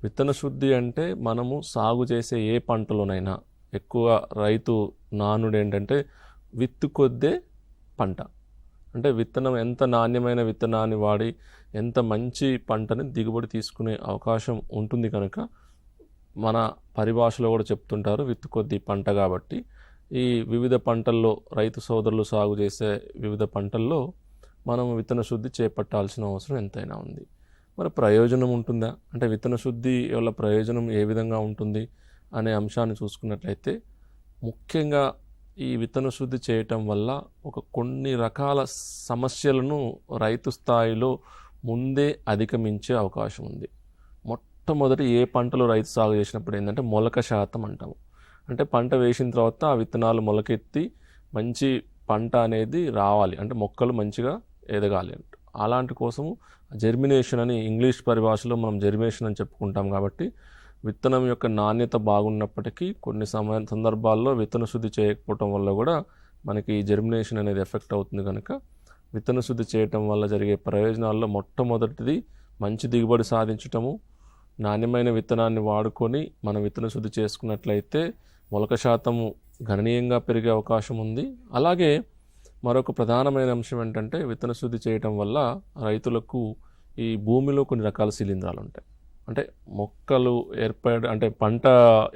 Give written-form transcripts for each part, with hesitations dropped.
విత్తన శుద్ధి అంటే మనము సాగు చేసే ఏ పంటలోనైనా ఎక్కువ రైతు నానుడు ఏంటంటే విత్తు కొద్దే పంట. అంటే విత్తనం ఎంత నాణ్యమైన విత్తనాన్ని వాడి ఎంత మంచి పంటని దిగుబడి తీసుకునే అవకాశం ఉంటుంది కనుక మన పరిభాషలో కూడా చెప్తుంటారు విత్తు కొద్ది పంట. కాబట్టి ఈ వివిధ పంటల్లో రైతు సోదరులు సాగు చేసే వివిధ పంటల్లో మనం విత్తన శుద్ధి చేపట్టాల్సిన అవసరం ఎంతైనా ఉంది. మరి ప్రయోజనం ఉంటుందా అంటే విత్తన శుద్ధి వల్ల ప్రయోజనం ఏ విధంగా ఉంటుంది అనే అంశాన్ని చూసుకున్నట్లయితే ముఖ్యంగా ఈ విత్తన శుద్ధి చేయటం వల్ల కొన్ని రకాల సమస్యలను రైతు స్థాయిలో ముందే అధిగమించే అవకాశం ఉంది. మొట్టమొదటి ఏ పంటలో రైతు సాగు చేసినప్పుడు ఏంటంటే మొలక శాతం అంటాము. అంటే పంట వేసిన తర్వాత ఆ విత్తనాలు మొలకెత్తి మంచి పంట అనేది రావాలి, అంటే మొక్కలు మంచిగా ఎదగాలి అంట. అలాంటి కోసము జెర్మినేషన్ అని ఇంగ్లీష్ పరిభాషలో మనం జెర్మినేషన్ అని చెప్పుకుంటాం. కాబట్టి విత్తనం యొక్క నాణ్యత బాగున్నప్పటికీ కొన్ని సందర్భాల్లో విత్తన శుద్ధి చేయకపోవటం వల్ల కూడా మనకి జెర్మినేషన్ అనేది ఎఫెక్ట్ అవుతుంది. కనుక విత్తన శుద్ధి చేయటం వల్ల జరిగే ప్రయోజనాల్లో మొట్టమొదటిది మంచి దిగుబడి సాధించటము. నాణ్యమైన విత్తనాన్ని వాడుకొని మనం విత్తన శుద్ధి చేసుకున్నట్లయితే మొలక శాతము గణనీయంగా పెరిగే అవకాశం ఉంది. అలాగే మరొక ప్రధానమైన అంశం ఏంటంటే విత్తన శుద్ధి చేయటం వల్ల రైతులకు ఈ భూమిలో కొన్ని రకాల శిలీంధ్రాలు ఉంటాయి. అంటే మొక్కలు అంటే పంట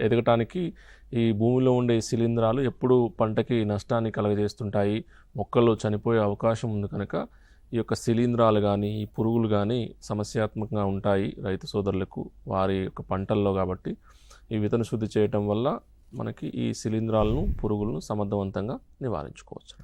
ఎదగటానికి ఈ భూమిలో ఉండే శిలీంధ్రాలు ఎప్పుడు పంటకి నష్టాన్ని కలుగజేస్తుంటాయి, మొక్కలు చనిపోయే అవకాశం ఉంది. కనుక ఈ యొక్క శిలీంధ్రాలు కానీ ఈ పురుగులు కానీ సమస్యాత్మకంగా ఉంటాయి రైతు సోదరులకు వారి యొక్క పంటల్లో. కాబట్టి ఈ విత్తన శుద్ధి చేయటం వల్ల మనకి ఈ శిలీంధ్రాలను పురుగులను సమర్థవంతంగా నివారించుకోవచ్చు.